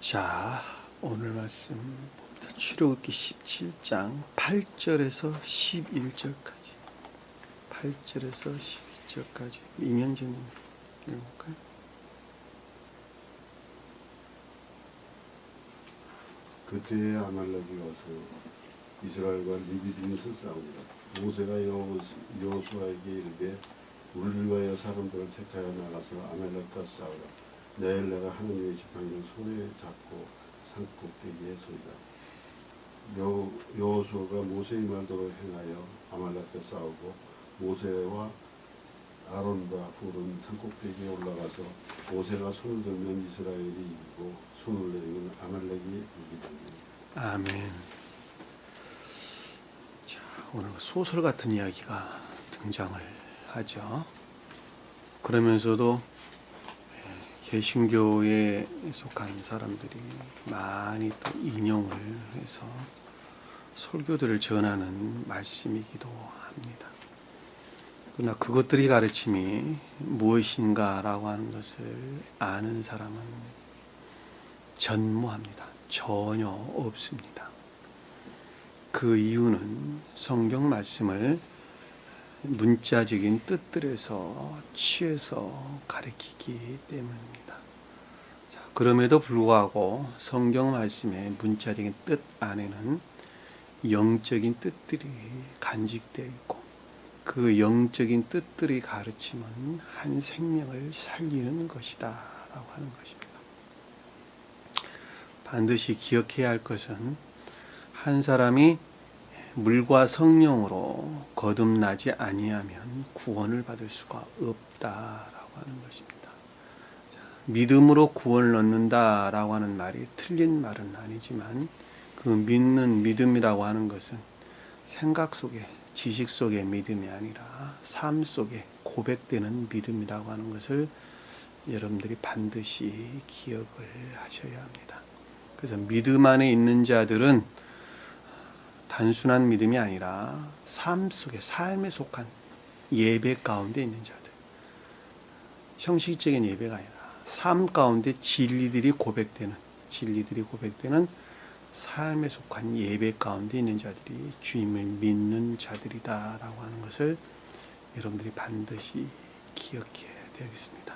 자, 오늘 말씀 봅니다. 출애굽기 17장 8절에서 11절까지. 8절에서 11절까지. 이면재님 읽어볼까요? 그때에 아말렉이 와서 이스라엘과 리비딤에서 싸우니라. 모세가 여호수아에게 이르되 우리를 위하여 사람들을 택하여 나가서 아말렉과 싸우라. 내일 내가 하나님의 지팡이를 손에 잡고 산꼭대기에 서리라. 여호수아가 모세의 말대로 행하여 아말렉과 싸우고 모세와 아론과 훌은 산꼭대기에 올라가서 모세가 손을 들면 이스라엘이 이기고 손을 내리면 아말렉이 이기더니. 아멘. 자, 오늘 소설 같은 이야기가 등장을 하죠. 그러면서도 개신교에 속한 사람들이 많이 또 인용을 해서 설교들을 전하는 말씀이기도 합니다. 그러나 그것들이 가르침이 무엇인가라고 하는 것을 아는 사람은 전무합니다. 전혀 없습니다. 그 이유는 성경 말씀을 문자적인 뜻들에서 취해서 가르치기 때문입니다. 자, 그럼에도 불구하고 성경 말씀의 문자적인 뜻 안에는 영적인 뜻들이 간직되어 있고 그 영적인 뜻들의 가르침은 한 생명을 살리는 것이다 라고 하는 것입니다. 반드시 기억해야 할 것은 한 사람이 물과 성령으로 거듭나지 아니하면 구원을 받을 수가 없다라고 하는 것입니다. 자, 믿음으로 구원을 얻는다라고 하는 말이 틀린 말은 아니지만 그 믿는 믿음이라고 하는 것은 생각 속에 지식 속의 믿음이 아니라 삶 속에 고백되는 믿음이라고 하는 것을 여러분들이 반드시 기억을 하셔야 합니다. 그래서 믿음 안에 있는 자들은 단순한 믿음이 아니라 삶 속에 삶에 속한 예배 가운데 있는 자들, 형식적인 예배가 아니라 삶 가운데 진리들이 고백되는 삶에 속한 예배 가운데 있는 자들이 주님을 믿는 자들이다라고 하는 것을 여러분들이 반드시 기억해야 되겠습니다.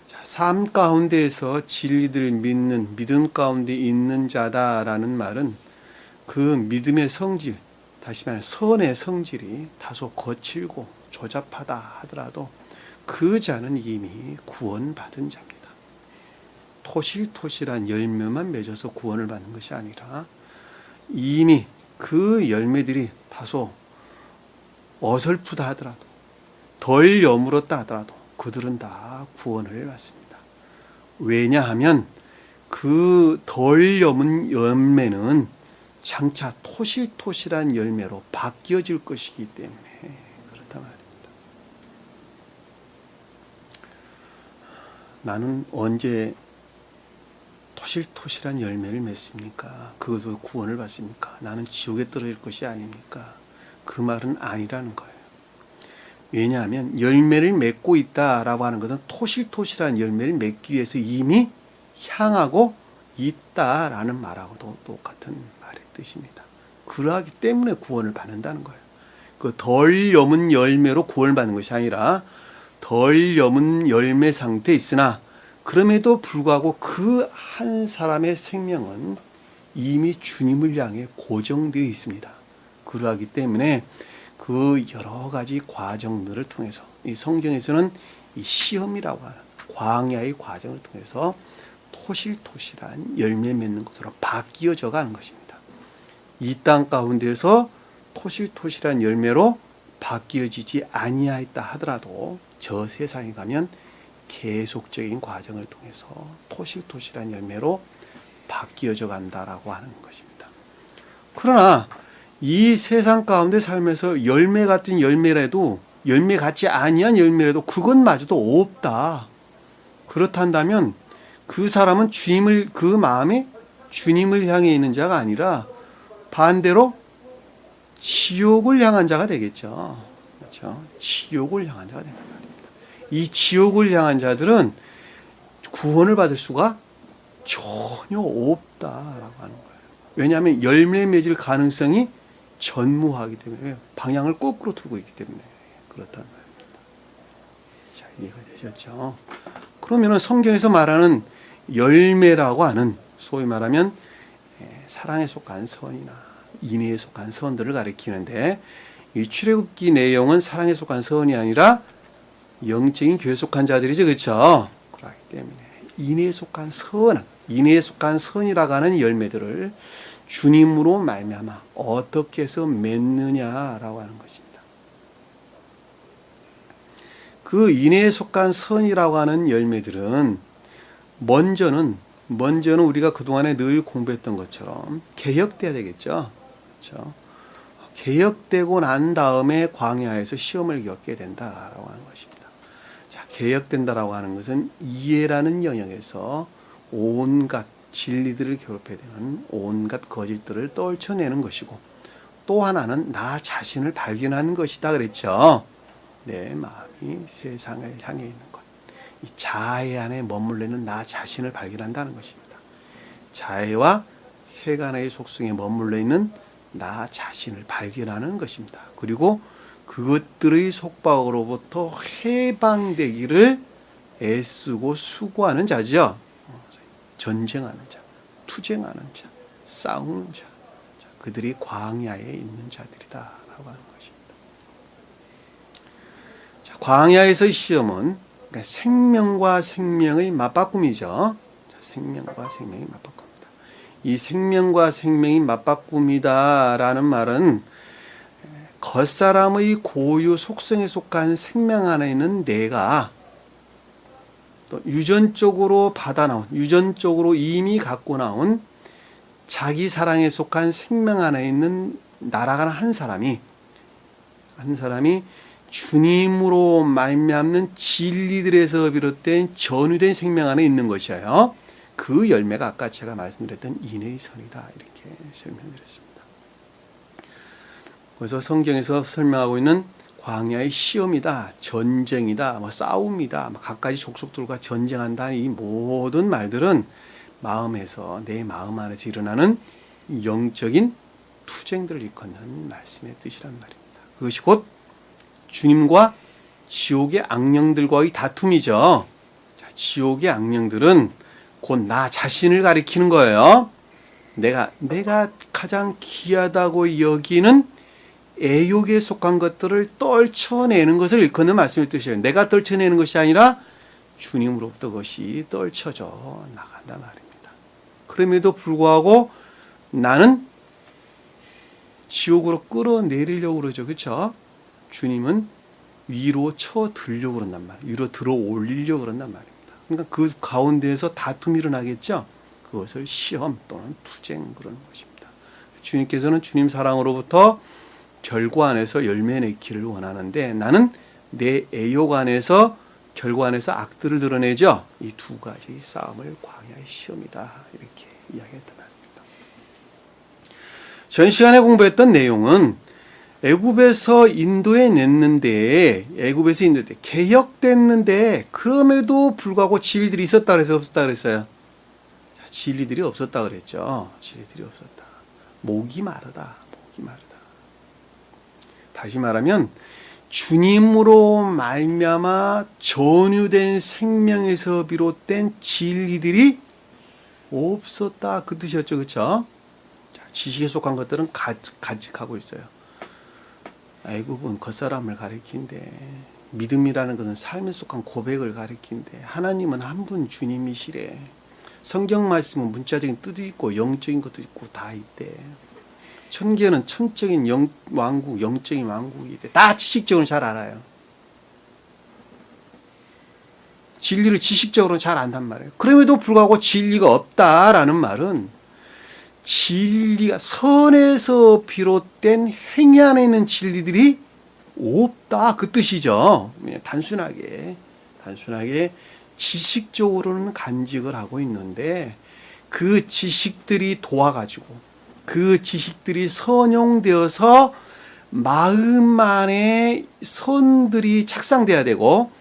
자, 삶 가운데에서 진리들을 믿는 믿음 가운데 있는 자다라는 말은 그 믿음의 성질, 다시 말해 선의 성질이 다소 거칠고 조잡하다 하더라도 그 자는 이미 구원받은 자입니다. 토실토실한 열매만 맺어서 구원을 받는 것이 아니라 이미 그 열매들이 다소 어설프다 하더라도 덜 여물었다 하더라도 그들은 다 구원을 받습니다. 왜냐하면 그 덜 여문 열매는 장차 토실토실한 열매로 바뀌어질 것이기 때문에 그렇다 말입니다. 나는 언제 토실토실한 열매를 맺습니까? 그것으로 구원을 받습니까? 나는 지옥에 떨어질 것이 아닙니까? 그 말은 아니라는 거예요. 왜냐하면 열매를 맺고 있다라고 하는 것은 토실토실한 열매를 맺기 위해서 이미 향하고 있다라는 말하고도 똑같은 말의 뜻입니다. 그러하기 때문에 구원을 받는다는 거예요. 그 덜 여문 열매로 구원을 받는 것이 아니라 덜 여문 열매 상태에 있으나 그럼에도 불구하고 그 한 사람의 생명은 이미 주님을 향해 고정되어 있습니다. 그러하기 때문에 그 여러 가지 과정들을 통해서 이 성경에서는 이 시험이라고 하는 광야의 과정을 통해서 토실토실한 열매 맺는 것으로 바뀌어져 가는 것입니다. 이 땅 가운데서 토실토실한 열매로 바뀌어지지 아니하였다 하더라도 저 세상에 가면 계속적인 과정을 통해서 토실토실한 열매로 바뀌어져 간다라고 하는 것입니다. 그러나 이 세상 가운데 살면서 열매 같은 열매라도 열매 같지 아니한 열매라도 그것마저도 없다. 그렇단다면 그 사람은 주님을 그 마음에 주님을 향해 있는 자가 아니라 반대로 지옥을 향한 자가 되겠죠. 그렇죠? 지옥을 향한 자가 됩니다. 이 지옥을 향한 자들은 구원을 받을 수가 전혀 없다라고 하는 거예요. 왜냐하면 열매 맺을 가능성이 전무하기 때문에 방향을 거꾸로 두고 있기 때문에 그렇다는 말입니다. 자, 이해가 되셨죠? 그러면은 성경에서 말하는 열매라고 하는 소위 말하면 사랑에 속한 선이나 인애에 속한 선들을 가리키는데 이 출애굽기 내용은 사랑에 속한 선이 아니라 영적인 교회에 속한 자들이죠, 그렇죠? 그렇기 때문에 인애에 속한 선, 인애에 속한 선이라고 하는 열매들을 주님으로 말미암아 어떻게 해서 맺느냐라고 하는 것입니다. 그 인애에 속한 선이라고 하는 열매들은 먼저는 우리가 그동안에 늘 공부했던 것처럼 개혁돼야 되겠죠. 그렇죠? 개혁되고 난 다음에 광야에서 시험을 겪게 된다라고 하는 것입니다. 자, 개혁된다라고 하는 것은 이해라는 영역에서 온갖 진리들을 괴롭혀야 되는 온갖 거짓들을 떨쳐내는 것이고, 또 하나는 나 자신을 발견하는 것이다 그랬죠. 내 마음이 세상을 향해 있는 것, 이 자애 안에 머물러 있는 나 자신을 발견한다는 것입니다. 자애와 세간의 속성에 머물러 있는 나 자신을 발견하는 것입니다. 그리고 그것들의 속박으로부터 해방되기를 애쓰고 수고하는 자죠. 전쟁하는 자, 투쟁하는 자, 싸우는 자, 그들이 광야에 있는 자들이다라고 하는 것입니다. 자, 광야에서의 시험은 그러니까 생명과 생명의 맞바꿈이죠. 자, 생명과 생명의 맞바꿈입니다. 이 생명과 생명이 맞바꿈이다라는 말은 겉사람의 고유 속성에 속한 생명 안에 있는 내가 또 유전적으로 받아나온, 유전적으로 이미 갖고 나온 자기 사랑에 속한 생명 안에 있는 나라가는 한 사람이 주님으로 말미암는 진리들에서 비롯된 전유된 생명 안에 있는 것이에요. 그 열매가 아까 제가 말씀드렸던 인의 선이다 이렇게 설명드렸습니다. 그래서 성경에서 설명하고 있는 광야의 시험이다, 전쟁이다, 싸움이다, 각가지 족속들과 전쟁한다, 이 모든 말들은 마음에서, 내 마음 안에서 일어나는 영적인 투쟁들을 일컫는 말씀의 뜻이란 말입니다. 그것이 곧 주님과 지옥의 악령들과의 다툼이죠. 자, 지옥의 악령들은 곧 나 자신을 가리키는 거예요. 내가 가장 귀하다고 여기는 애욕에 속한 것들을 떨쳐내는 것을 일컫는 말씀의 뜻이에요. 내가 떨쳐내는 것이 아니라 주님으로부터 그것이 떨쳐져 나간단 말입니다. 그럼에도 불구하고 나는 지옥으로 끌어내리려고 그러죠. 그렇죠? 주님은 위로 쳐 들려고 그런단 말이에요. 위로 들어 올리려고 그런단 말입니다. 그러니까 그 가운데에서 다툼이 일어나겠죠. 그것을 시험 또는 투쟁 그러는 것입니다. 주님께서는 주님 사랑으로부터 결과 안에서 열매 맺기를 원하는데 나는 내 애욕 안에서 결과 안에서 악들을 드러내죠. 이 두 가지의 싸움을 광야의 시험이다 이렇게 이야기했단 말입니다. 전 시간에 공부했던 내용은 애굽에서 인도에 냈는데 개혁됐는데 그럼에도 불구하고 진리들이 있었다 그래서 없었다 그랬어요. 자, 진리들이 없었다 그랬죠. 진리들이 없었다. 목이 마르다. 다시 말하면 주님으로 말미암아 전유된 생명에서 비롯된 진리들이 없었다 그 뜻이었죠. 그렇죠? 자, 지식에 속한 것들은 간직하고 있어요. 애굽은 겉사람을 가리킨데 믿음이라는 것은 삶에 속한 고백을 가리킨데 하나님은 한 분 주님이시래. 성경 말씀은 문자적인 뜻이 있고 영적인 것도 있고 다 있대. 천계는 천적인 왕국, 영적인 왕국이 돼. 다 지식적으로 잘 알아요. 진리를 지식적으로 잘 안단 말이에요. 그럼에도 불구하고 진리가 없다라는 말은 진리가 선에서 비롯된 행위 안에 있는 진리들이 없다 그 뜻이죠. 단순하게 지식적으로는 간직을 하고 있는데 그 지식들이 도와가지고 그 지식들이 선용되어서 마음 안에 선들이 착상돼야 되고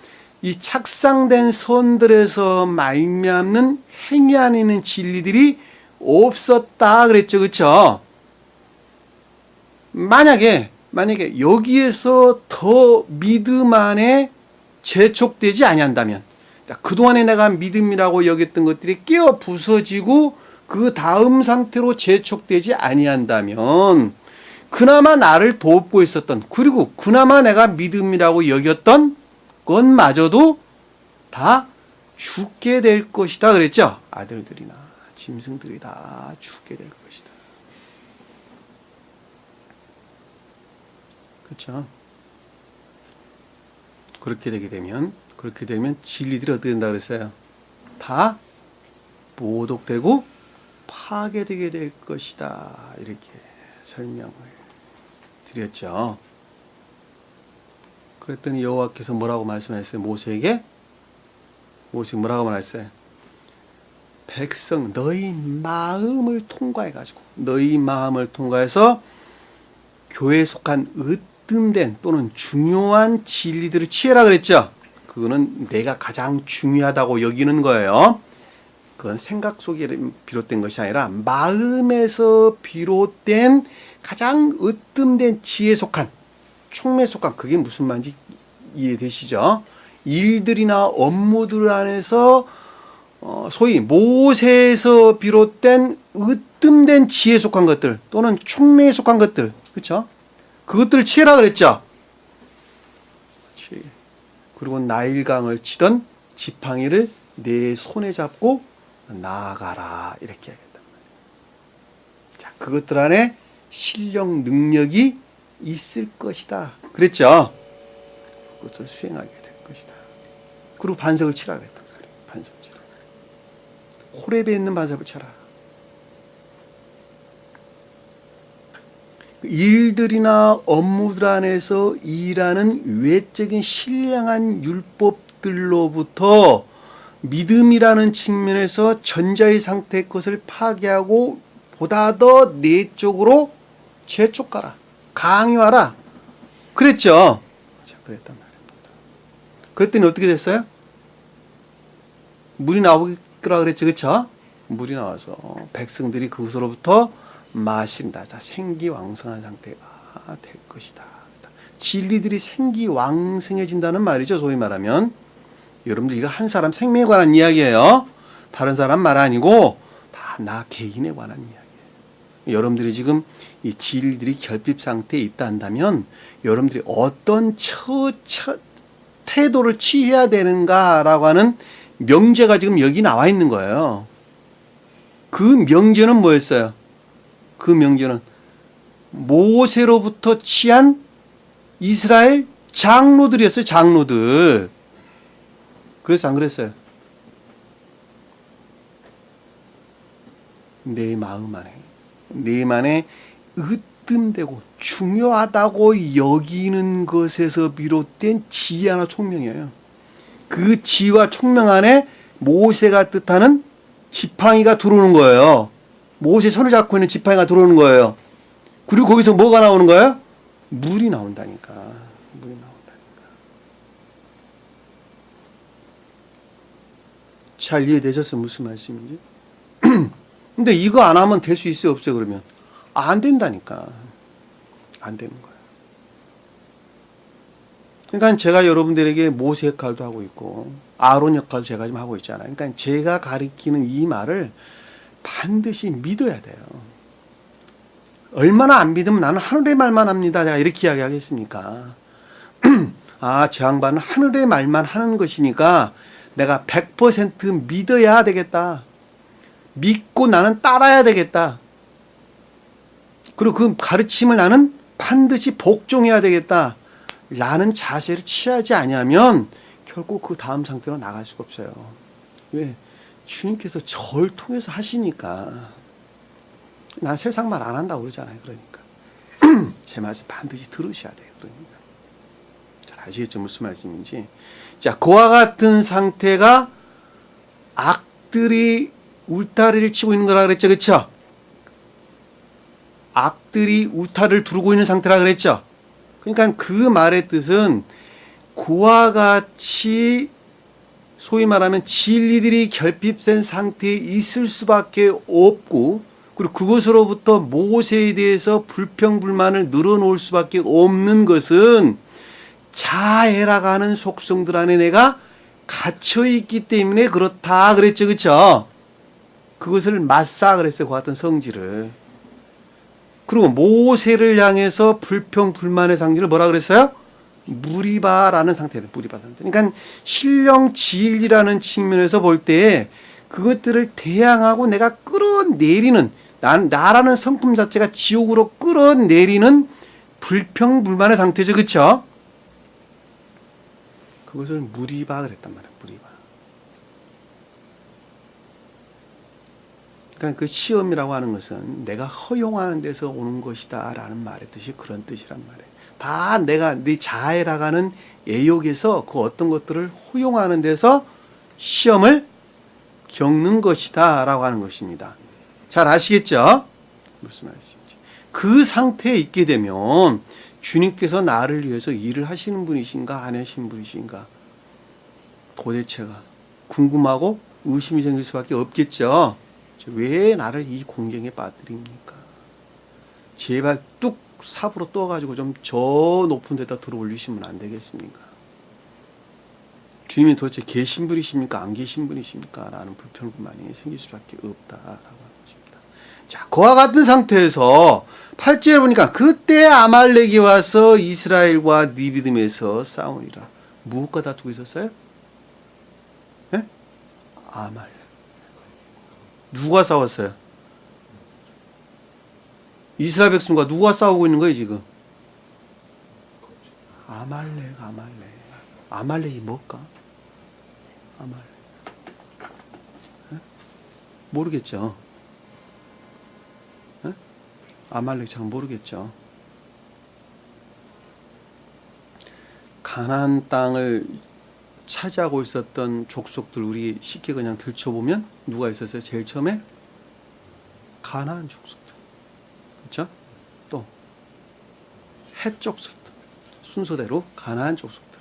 이 착상된 선들에서 말미암는 행위 안에 있는 진리들이 없었다 그랬죠. 그렇죠? 만약에 여기에서 더 믿음 안에 재촉되지 아니한다면, 그동안에 내가 믿음이라고 여겼던 것들이 깨어 부서지고 그 다음 상태로 재촉되지 아니한다면, 그나마 나를 돕고 있었던, 그리고 그나마 내가 믿음이라고 여겼던 것마저도 다 죽게 될 것이다 그랬죠. 아들들이나 짐승들이 다 죽게 될 것이다. 그렇죠? 그렇게 되면 진리들이 어떻게 된다 그랬어요? 다 모독되고 파괴되게 될 것이다. 이렇게 설명을 드렸죠. 그랬더니 여호와께서 뭐라고 말씀하셨어요? 모세에게 뭐라고 말했어요? 백성 너희 마음을 통과해가지고 너희 마음을 통과해서 교회에 속한 으뜸된 또는 중요한 진리들을 취해라 그랬죠. 그거는 내가 가장 중요하다고 여기는 거예요. 그건 생각 속에 비롯된 것이 아니라 마음에서 비롯된 가장 으뜸된 지혜에 속한, 총매에 속한, 그게 무슨 말인지 이해되시죠? 일들이나 업무들 안에서 소위 모세에서 비롯된 으뜸된 지혜에 속한 것들 또는 총매에 속한 것들, 그렇죠? 그것들을 취해라 그랬죠. 그리고 나일강을 치던 지팡이를 내 손에 잡고 나아가라 이렇게 하겠단 말이에요. 자, 그것들 안에 실력 능력이 있을 것이다 그랬죠. 그것을 수행하게 될 것이다. 그리고 반석을 치라 그랬단 말이에요. 반석을 치라. 호렙에 있는 반석을 쳐라. 일들이나 업무들 안에서 일하는 외적인 신령한 율법들로부터 믿음이라는 측면에서 전자의 상태의 것을 파괴하고 보다 더 내적으로 재촉가라, 강요하라 그랬죠. 자, 그랬단 말입니다. 그랬더니 어떻게 됐어요? 물이 나오기라 그랬죠. 그렇죠? 물이 나와서 백성들이 그것으로부터 마신다. 자, 생기왕성한 상태가 될 것이다. 진리들이 생기왕성해진다는 말이죠. 소위 말하면 여러분들 이거 한 사람 생명에 관한 이야기예요. 다른 사람 말 아니고 다 나 개인에 관한 이야기예요. 여러분들이 지금 이 진리들이 결핍 상태에 있다 한다면 여러분들이 어떤 태도를 취해야 되는가라고 하는 명제가 지금 여기 나와 있는 거예요. 그 명제는 뭐였어요? 그 명제는 모세로부터 취한 이스라엘 장로들이었어요. 장로들. 그래서 안 그랬어요? 내 마음 안에 으뜸되고 중요하다고 여기는 것에서 비롯된 지혜와 총명이에요. 그 지혜와 총명 안에 모세가 뜻하는 지팡이가 들어오는 거예요. 모세 손을 잡고 있는 지팡이가 들어오는 거예요. 그리고 거기서 뭐가 나오는 거예요? 물이 나온다니까. 물이 나온다니까. 잘 이해되셨어요? 무슨 말씀인지? 근데 이거 안 하면 될 수 있어요? 없어요? 그러면 안 된다니까. 안 되는 거예요. 그러니까 제가 여러분들에게 모세 역할도 하고 있고 아론 역할도 제가 지금 하고 있잖아요. 그러니까 제가 가리키는 이 말을 반드시 믿어야 돼요. 얼마나 안 믿으면 나는 하늘의 말만 합니다. 제가 이렇게 이야기하겠습니까? 아, 저 양반은 하늘의 말만 하는 것이니까 내가 100% 믿어야 되겠다. 믿고 나는 따라야 되겠다. 그리고 그 가르침을 나는 반드시 복종해야 되겠다. 라는 자세를 취하지 아니하면 결국 그 다음 상태로 나갈 수가 없어요. 왜? 주님께서 저를 통해서 하시니까. 난 세상 말 안 한다고 그러잖아요. 그러니까. 제 말씀 반드시 들으셔야 돼요. 그러니까. 잘 아시겠죠? 무슨 말씀인지. 자, 그와 같은 상태가 악들이 울타리를 치고 있는 거라 그랬죠. 그렇죠? 악들이 울타리를 두르고 있는 상태라 그랬죠. 그러니까 그 말의 뜻은 그와 같이 소위 말하면 진리들이 결핍된 상태에 있을 수밖에 없고, 그리고 그것으로부터 모세에 대해서 불평불만을 늘어놓을 수밖에 없는 것은 자애라고 하는 속성들 안에 내가 갇혀있기 때문에 그렇다 그랬죠. 그렇죠? 그것을 맞사 그랬어요. 그 같은 성질을. 그리고 모세를 향해서 불평불만의 상징을 뭐라 그랬어요? 무리바라는 상태예요. 무리바 상태. 그러니까 신령 진리라는 측면에서 볼 때 그것들을 대항하고 내가 끌어내리는, 나라는 성품 자체가 지옥으로 끌어내리는 불평불만의 상태죠. 그렇죠? 그것을 무리바 그랬단 말이에요. 무리바. 그러니까 그 시험이라고 하는 것은 내가 허용하는 데서 오는 것이다 라는 말의 뜻이 그런 뜻이란 말이에요. 다 내가 네 자애라고 하는 애욕에서 그 어떤 것들을 허용하는 데서 시험을 겪는 것이다 라고 하는 것입니다. 잘 아시겠죠? 무슨 말씀인지. 그 상태에 있게 되면 주님께서 나를 위해서 일을 하시는 분이신가 안 하시는 분이신가 도대체가 궁금하고 의심이 생길 수밖에 없겠죠. 왜 나를 이 공경에 빠뜨립니까? 제발 뚝 삽으로 떠가지고 좀 저 높은 데다 들어 올리시면 안 되겠습니까? 주님이 도대체 계신 분이십니까? 안 계신 분이십니까? 라는 불평불만이 생길 수밖에 없다라고 하는 것입니다. 자, 그와 같은 상태에서 8절에 보니까 그때 아말렉이 와서 이스라엘과 니비딤에서 싸우니라. 무엇과 다투고 있었어요? 네? 아말렉. 누가 싸웠어요? 이스라엘 백성과 누가 싸우고 있는 거예요 지금? 아말렉. 아말렉이 뭘까? 아말렉. 네? 모르겠죠. 네? 아말렉 잘 모르겠죠. 가나안 땅을 차지하고 있었던 족속들 우리 쉽게 그냥 들춰보면 누가 있었어요? 제일 처음에 가나안 족속들, 그렇죠? 또 헷 족속들, 순서대로 가나안 족속들,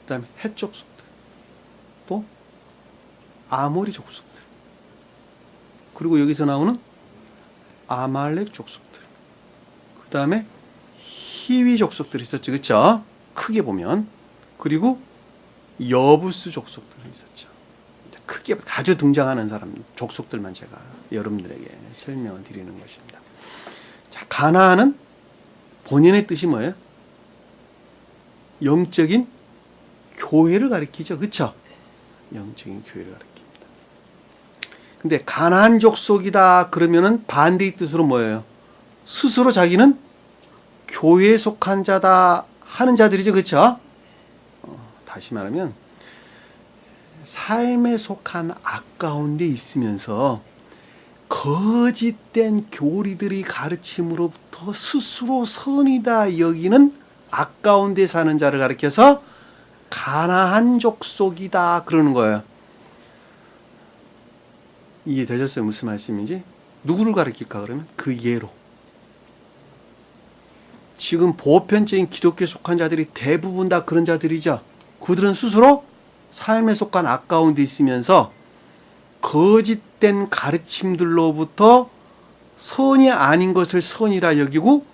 그다음에 헷 족속들, 또 아모리 족속들, 그리고 여기서 나오는 아말렉 족속들, 그다음에 히위 족속들이 있었죠, 그렇죠? 크게 보면. 그리고 여부스 족속들이 있었죠. 크게 자주 등장하는 사람 족속들만 제가 여러분들에게 설명을 드리는 것입니다. 자, 가나안은 본인의 뜻이 뭐예요? 영적인 교회를 가리키죠. 그렇죠? 영적인 교회를 가리킵니다. 근데 가나안 족속이다 그러면은 반대의 뜻으로 뭐예요? 스스로 자기는 교회에 속한 자다 하는 자들이죠. 그렇죠? 다시 말하면 삶에 속한 악 가운데 있으면서 거짓된 교리들이 가르침으로부터 스스로 선이다 여기는 악 가운데 사는 자를 가리켜서 가나안 족속이다 그러는 거예요. 이해되셨어요? 무슨 말씀인지? 누구를 가리킬까 그러면? 그 예로. 지금 보편적인 기독교에 속한 자들이 대부분 다 그런 자들이죠. 그들은 스스로 삶에 속한 악 가운데 있으면서 거짓된 가르침들로부터 선이 아닌 것을 선이라 여기고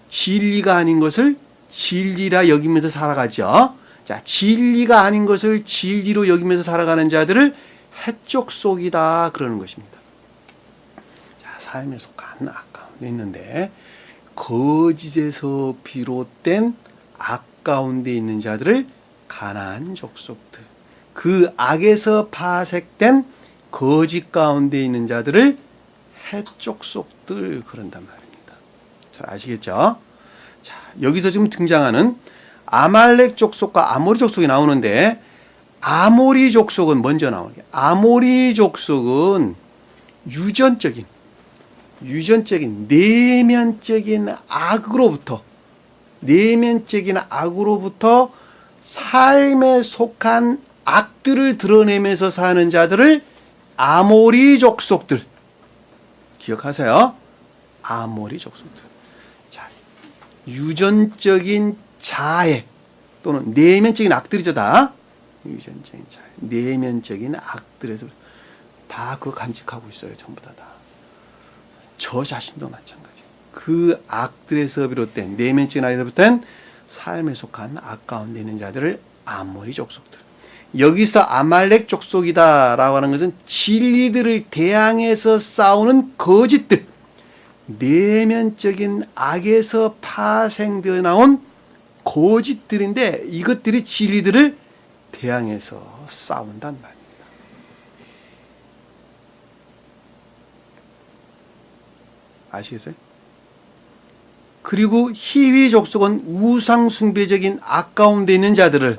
진리가 아닌 것을 진리라 여기면서 살아가죠. 자, 진리가 아닌 것을 진리로 여기면서 살아가는 자들을 헷족속이다 그러는 것입니다. 자, 삶에 속한 악 가운데 있는데 거짓에서 비롯된 악 가운데 있는 자들을 가나안 족속들, 그 악에서 파색된 거짓 가운데 있는 자들을 헷 족속들 그런단 말입니다. 잘 아시겠죠? 자, 여기서 지금 등장하는 아말렉 족속과 아모리 족속이 나오는데 아모리 족속은 먼저 나오는 게 아모리 족속은 유전적인 내면적인 악으로부터 삶에 속한 악들을 드러내면서 사는 자들을 아모리 족속들 기억하세요. 아모리 족속들. 자, 유전적인 자애 또는 내면적인 악들이죠 다. 유전적인 차이, 내면적인 악들에서 다 그거 간직하고 있어요. 전부 다. 저 자신도 마찬가지. 그 악들에서 비롯된, 내면적인 악에서 비롯된 삶에 속한 악 가운데 있는 자들을 아모리 족속들. 여기서 아말렉 족속이다라고 하는 것은 진리들을 대항해서 싸우는 거짓들, 내면적인 악에서 파생되어 나온 거짓들인데 이것들이 진리들을 대항해서 싸운단 말입니다. 아시겠어요? 그리고 희위 족속은 우상 숭배적인 악 가운데 있는 자들을,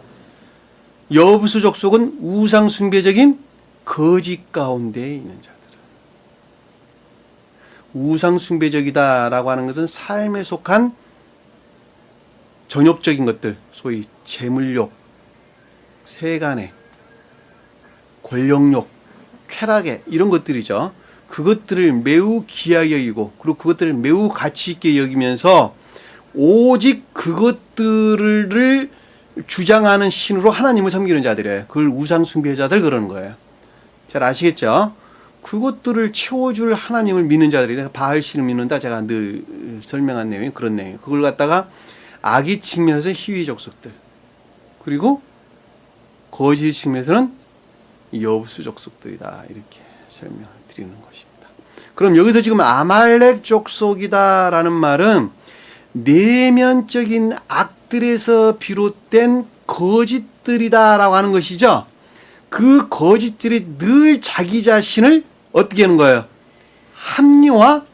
여부수 족속은 우상 숭배적인 거짓 가운데 있는 자들을. 우상 숭배적이다라고 하는 것은 삶에 속한 전욕적인 것들, 소위 재물욕, 세간의 권력욕, 쾌락의 이런 것들이죠. 그것들을 매우 귀하게 여기고 그리고 그것들을 매우 가치 있게 여기면서 오직 그것들을 주장하는 신으로 하나님을 섬기는 자들이에요. 그걸 우상 숭배자들 그러는 거예요. 잘 아시겠죠? 그것들을 채워줄 하나님을 믿는 자들이, 바알 신을 믿는다. 제가 늘 설명한 내용이 그런 내용이에요. 그걸 갖다가 악의 측면에서 희위 족속들, 그리고 거짓 측면에서는 여부수 족속들이다. 이렇게 설명을 드리는 것입니다. 그럼 여기서 지금 아말렉 족속이다라는 말은 내면적인 악들에서 비롯된 거짓들이다라고 하는 것이죠. 그 거짓들이 늘 자기 자신을 어떻게 하는 거예요? 합리화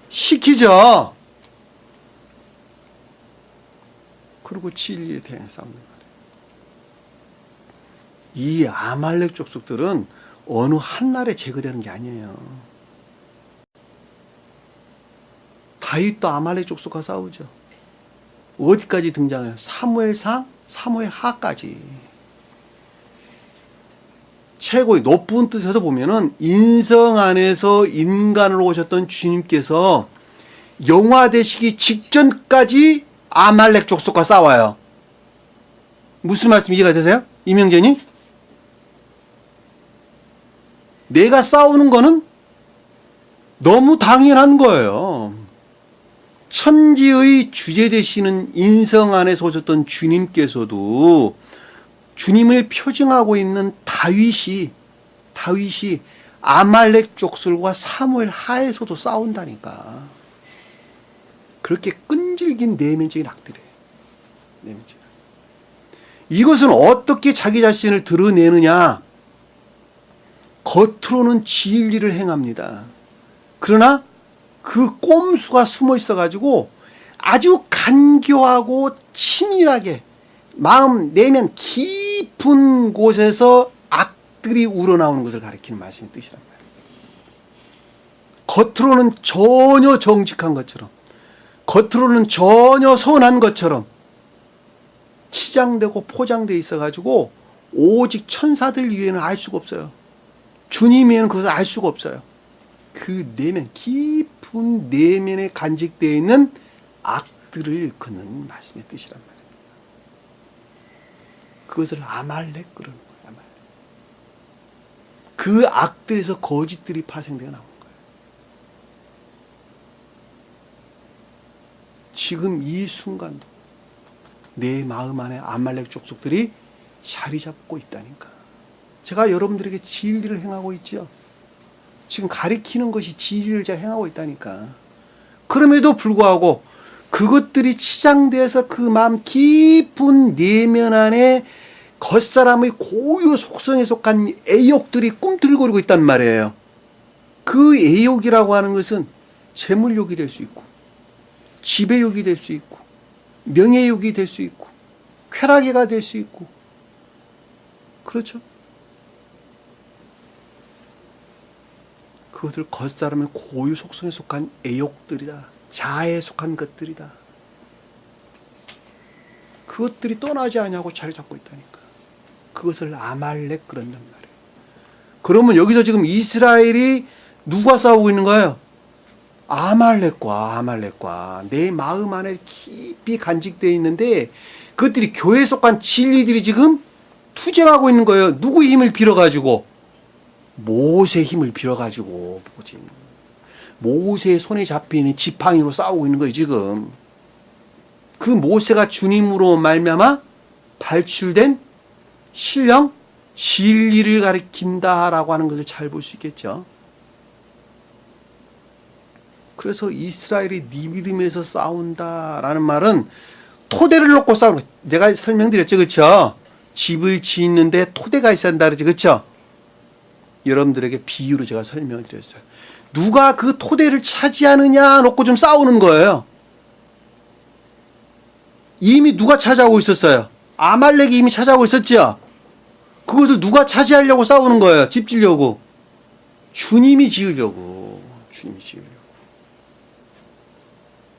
시키죠. 그리고 진리에 대해 싸우는 거예요. 이 아말렉 족속들은 어느 한날에 제거되는 게 아니에요. 다윗도 아말렉 족속과 싸우죠. 어디까지 등장해요? 사무엘상, 사무엘하까지. 최고의 높은 뜻에서 보면은 인성 안에서 인간으로 오셨던 주님께서 영화되시기 직전까지 아말렉 족속과 싸워요. 무슨 말씀 이해가 되세요? 이명재님? 내가 싸우는 거는 너무 당연한 거예요. 천지의 주제 되시는 인성 안에서 오셨던 주님께서도 주님을 표징하고 있는 다윗이 아말렉 족속과 사무엘 하에서도 싸운다니까. 그렇게 끈질긴 내면적인 악들이에요. 내면적인. 이것은 어떻게 자기 자신을 드러내느냐? 겉으로는 진리를 행합니다. 그러나 그 꼼수가 숨어 있어가지고 아주 간교하고 치밀하게 마음 내면 깊은 곳에서 악들이 우러나오는 것을 가리키는 말씀의 뜻이란 말이에요. 겉으로는 전혀 정직한 것처럼, 겉으로는 전혀 선한 것처럼 치장되고 포장되어 있어가지고 오직 천사들 위에는 알 수가 없어요. 주님 외에는 그것을 알 수가 없어요. 그 내면, 깊은 내면에 간직되어 있는 악들을 일컫는 말씀의 뜻이란 말이에요. 그것을 아말렉 그러는 거예요. 아말렉. 그 악들에서 거짓들이 파생되어 나온 거예요. 지금 이 순간도 내 마음 안에 아말렉 족속들이 자리 잡고 있다니까. 제가 여러분들에게 진리를 행하고 있죠. 지금 가리키는 것이 진리를 제가 행하고 있다니까. 그럼에도 불구하고 그것들이 치장되어서 그 마음 깊은 내면 안에 겉사람의 고유 속성에 속한 애욕들이 꿈틀거리고 있단 말이에요. 그 애욕이라고 하는 것은 재물욕이 될 수 있고, 지배욕이 될 수 있고, 명예욕이 될 수 있고, 쾌락애가 될 수 있고, 그렇죠? 그것을 겉사람의 고유 속성에 속한 애욕들이다. 자아에 속한 것들이다. 그것들이 떠나지 않냐고 자리 잡고 있다니까. 그것을 아말렉 그런단 말이에요. 그러면 여기서 지금 이스라엘이 누가 싸우고 있는 거예요? 아말렉과 내 마음 안에 깊이 간직되어 있는데 그것들이 교회에 속한 진리들이 지금 투쟁하고 있는 거예요. 누구의 힘을 빌어가지고? 모세의 힘을 빌어가지고 보지. 모세의 손에 잡히는 지팡이로 싸우고 있는 거예요 지금. 그 모세가 주님으로 말미암아 발출된 신령 진리를 가리킨다라고 하는 것을 잘 볼 수 있겠죠. 그래서 이스라엘이 네 믿음에서 싸운다라는 말은 토대를 놓고 싸우는 거예요. 내가 설명드렸죠, 그렇죠? 집을 짓는데 토대가 있어야 한다 그러죠, 그렇죠? 여러분들에게 비유로 제가 설명을 드렸어요. 누가 그 토대를 차지하느냐 놓고 좀 싸우는 거예요. 이미 누가 차지하고 있었어요? 아말렉이 이미 차지하고 있었죠? 그것을 누가 차지하려고 싸우는 거예요? 집 지려고. 주님이 지으려고. 주님이 지으려고.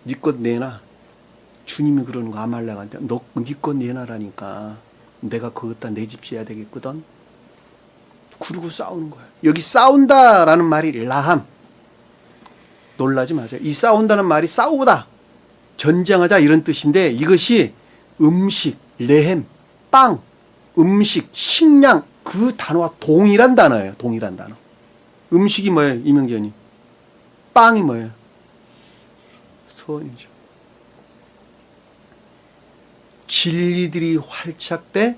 네 것 내놔. 주님이 그러는 거 아말렉한테. 너 네 것 내놔라니까. 내가 그것다 내 집 지어야 되겠거든. 그러고 싸우는 거예요. 여기 싸운다라는 말이 라함. 놀라지 마세요. 이 싸운다는 말이 싸우다, 전쟁하자 이런 뜻인데 이것이 음식, 레헴, 빵, 음식, 식량 그 단어와 동일한 단어예요. 동일한 단어. 음식이 뭐예요? 이명재님. 빵이 뭐예요? 선이죠. 진리들이 활착돼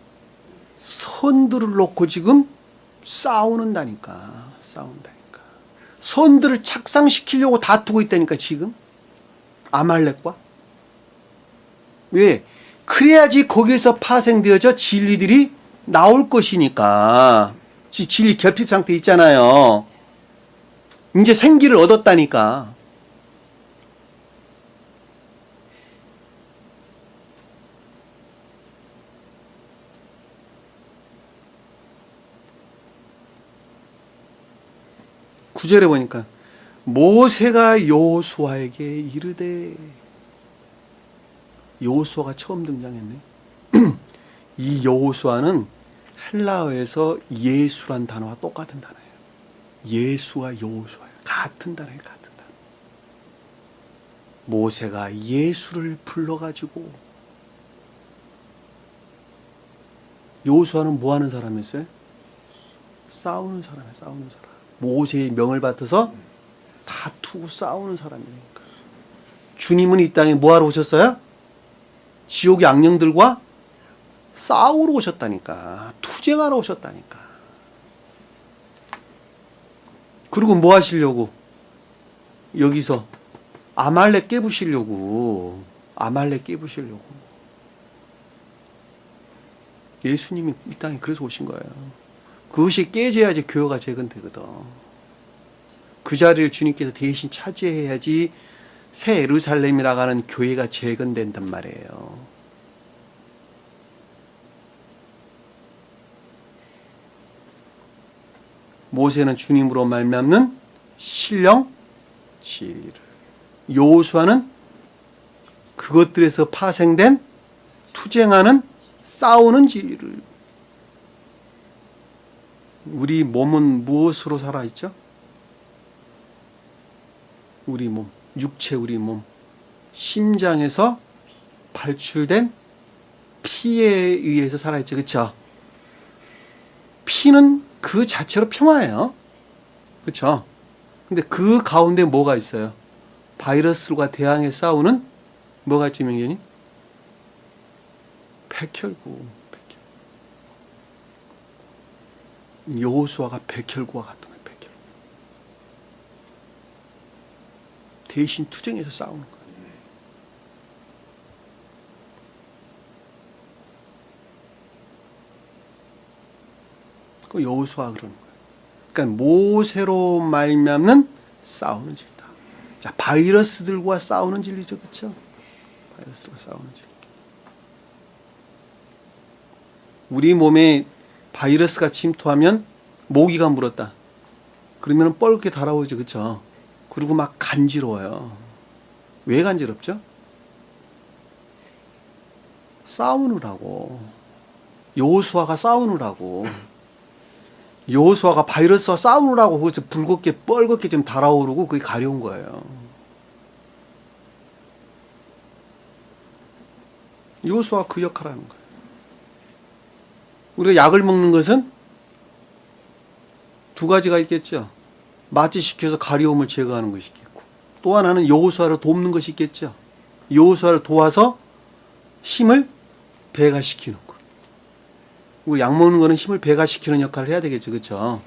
선들을 놓고 지금 싸우는다니까. 싸운다니까. 선들을 착상시키려고 다투고 있다니까 지금. 아말렉과. 왜? 그래야지 거기에서 파생되어져 진리들이 나올 것이니까. 진리 결핍 상태 있잖아요. 이제 생기를 얻었다니까. 구절에 보니까 모세가 여호수아에게 이르되, 여호수아가 처음 등장했네. 이 여호수아는 헬라어에서 예수란 단어와 똑같은 단어예요. 예수와 여호수아 같은 단어예요. 같은 단어. 모세가 예수를 불러가지고, 여호수아는 뭐 하는 사람이었어요? 싸우는 사람이에요. 싸우는 사람. 모세의 명을 받아서 다투고 싸우는 사람이니까. 주님은 이 땅에 뭐 하러 오셨어요? 지옥의 악령들과 싸우러 오셨다니까. 투쟁하러 오셨다니까. 그리고 뭐 하시려고? 여기서 아말렉 깨부시려고. 아말렉 깨부시려고. 예수님이 이 땅에 그래서 오신 거예요. 그것이 깨져야지 교회가 재건되거든. 그 자리를 주님께서 대신 차지해야지 새 예루살렘이라고 하는 교회가 재건된단 말이에요. 모세는 주님으로 말미암는 신령 진리를, 여호수아는 그것들에서 파생된 투쟁하는 싸우는 진리를. 우리 몸은 무엇으로 살아있죠? 우리 몸, 육체 우리 몸, 심장에서 발출된 피에 의해서 살아있죠. 그렇죠? 피는 그 자체로 평화예요. 그렇죠? 근데 그 가운데 뭐가 있어요? 바이러스과 대항해 싸우는 뭐가 있죠, 명견이? 백혈구. 여호수아가 백혈구와 같은 거예요. 백혈구. 대신 투쟁해서 싸우는 거예요. 그 여호수아가 그러는 거예요. 그러니까 모세로 말미암는 싸우는 진리다. 자, 바이러스들과 싸우는 진리죠, 그렇죠? 바이러스와 싸우는 진리. 우리 몸에 바이러스가 침투하면 모기가 물었다. 그러면 뻘겋게 달아오죠, 그렇죠? 그리고 막 간지러워요. 왜 간지럽죠? 싸우느라고. 여호수아가 싸우느라고. 여호수아가 바이러스와 싸우느라고 거기서 붉게 뻘겋게 좀 달아오르고 그게 가려운 거예요. 여호수아가 그 역할을 하는 거예요. 우리가 약을 먹는 것은 두 가지가 있겠죠. 마취시켜서 가려움을 제거하는 것이 있겠고, 또 하나는 여호수아를 돕는 것이 있겠죠. 여호수아를 도와서 힘을 배가시키는 것. 우리 약 먹는 거는 힘을 배가시키는 역할을 해야 되겠죠. 그렇죠?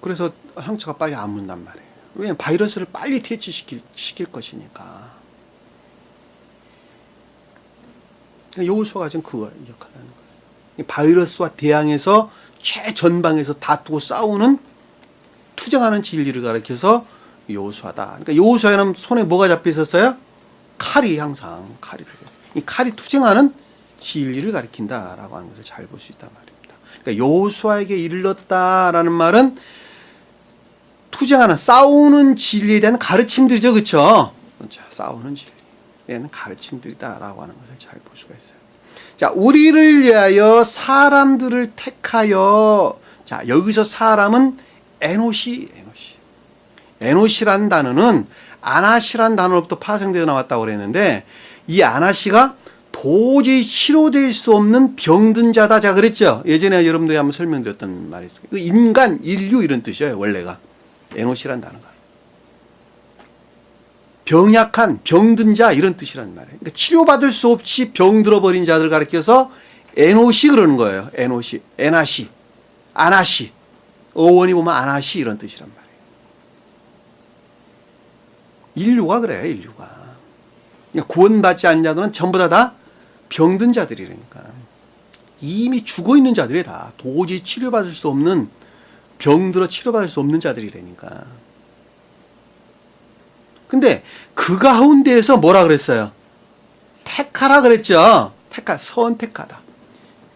그래서 상처가 빨리 안 문단 말이에요. 왜냐하면 바이러스를 빨리 퇴치시킬 것이니까. 여호수아가 지금 그 역할을 하는 거예요. 바이러스와 대항해서 최전방에서 다투고 싸우는 투쟁하는 진리를 가리켜서 여호수아다. 그러니까 여호수아는 손에 뭐가 잡혀 있었어요? 칼이 항상 칼이 들어. 이 칼이 투쟁하는 진리를 가리킨다라고 하는 것을 잘 볼 수 있단 말입니다. 그러니까 여호수아에게 이르렀다라는 말은 투쟁하는 싸우는 진리에 대한 가르침들이죠, 그렇죠? 싸우는 진리에 대한 가르침들이다라고 하는 것을 잘 볼 수가 있어요. 자, 우리를 위하여 사람들을 택하여. 자, 여기서 사람은 에노시라는 단어는 아나시라는 단어로부터 파생되어 나왔다고 그랬는데, 이 아나시가 도저히 치료될 수 없는 병든 자다. 자, 그랬죠? 예전에 여러분들이 한번 설명드렸던 말이 있어요. 인간, 인류 이런 뜻이에요, 원래가. 에노시라는 단어가. 병약한, 병든 자 이런 뜻이란 말이에요. 그러니까 치료받을 수 없이 병들어 버린 자들 가리켜서 에노시 그러는 거예요. 에노시, 에나시, 아나시. 어원이 보면 아나시 이런 뜻이란 말이에요. 인류가 그래요, 인류가. 그러니까 구원받지 않은 자들은 전부 다 병든 자들이라니까. 이미 죽어 있는 자들이 다 도저히 치료받을 수 없는, 병들어 치료받을 수 없는 자들이라니까. 근데 그 가운데에서 뭐라 그랬어요? 택하라 그랬죠. 선택하다,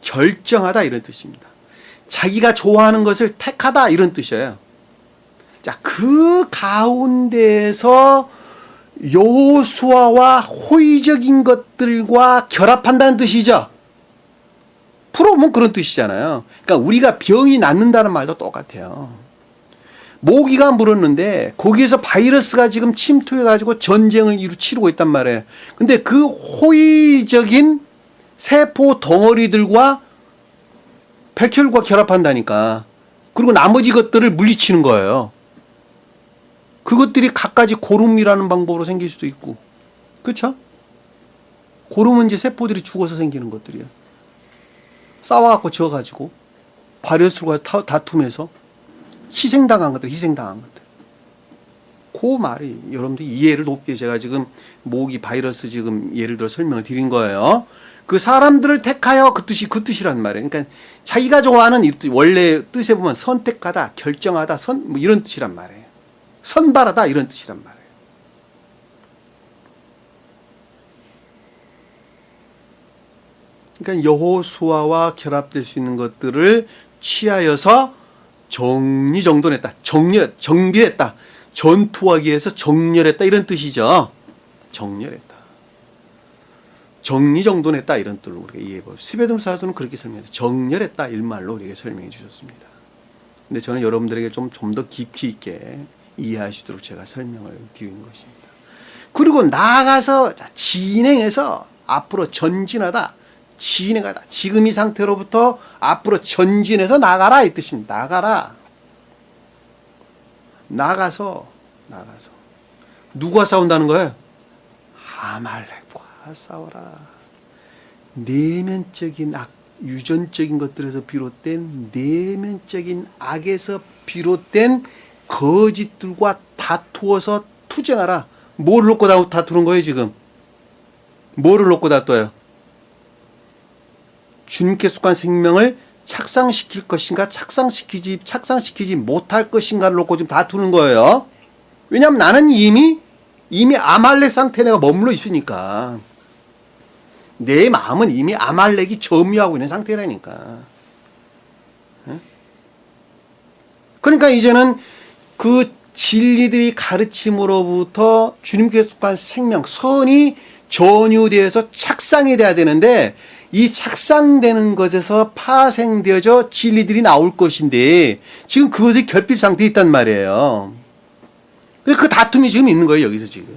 결정하다 이런 뜻입니다. 자기가 좋아하는 것을 택하다 이런 뜻이에요. 자, 그 가운데에서 여호수아와 호의적인 것들과 결합한다는 뜻이죠. 풀어보면 그런 뜻이잖아요. 그러니까 우리가 병이 낫는다는 말도 똑같아요. 모기가 물었는데 거기에서 바이러스가 지금 침투해가지고 전쟁을 치르고 있단 말이에요. 근데 그 호의적인 세포 덩어리들과 백혈과 결합한다니까. 그리고 나머지 것들을 물리치는 거예요. 그것들이 갖가지 고름이라는 방법으로 생길 수도 있고. 그렇죠? 고름은 이제 세포들이 죽어서 생기는 것들이에요. 싸워갖고 져가지고 바이러스와 다툼해서 희생당한 것들. 그 말이 여러분들 이해를 높게 제가 지금 모기 바이러스 지금 예를 들어 설명을 드린 거예요. 그 사람들을 택하여 그 뜻이란 말이에요. 그러니까 자기가 좋아하는 원래 뜻에 보면 선택하다, 결정하다, 뭐 이런 뜻이란 말이에요. 선발하다 이런 뜻이란 말이에요. 그러니까 여호수아와 결합될 수 있는 것들을 취하여서 정리정돈했다, 정비했다, 전투하기 위해서 정렬했다 이런 뜻이죠. 정렬했다, 정리정돈했다 이런 뜻으로 우리가 이해해보죠. 스베돔 사도는 그렇게 설명해서 정렬했다 일말로 우리에게 설명해 주셨습니다. 근데 저는 여러분들에게 좀 더 깊이 있게 이해하시도록 제가 설명을 드리는 것입니다. 그리고 나아가서 진행해서 앞으로 전진하다, 진행하다. 지금 이 상태로부터 앞으로 전진해서 나가라 이 뜻입니다. 나가서 누구와 싸운다는 거예요? 아말렉과 싸워라. 내면적인 악, 유전적인 것들에서 비롯된 내면적인 악에서 비롯된 거짓들과 다투어서 투쟁하라. 뭐를 놓고 다투는 거예요 지금? 뭐를 놓고 다퉈요? 주님께 속한 생명을 착상시킬 것인가, 착상시키지 못할 것인가를 놓고 지금 다투는 거예요. 왜냐하면 나는 이미 아말렉 상태에 내가 머물러 있으니까. 내 마음은 이미 아말렉이 점유하고 있는 상태라니까. 그러니까 이제는 그 진리들이 가르침으로부터 주님께 속한 생명, 선이 전유되어서 착상이 돼야 되는데, 이 착상되는 것에서 파생되어져 진리들이 나올 것인데 지금 그것이 결핍 상태에 있단 말이에요. 그래서 그 다툼이 지금 있는 거예요. 여기서 지금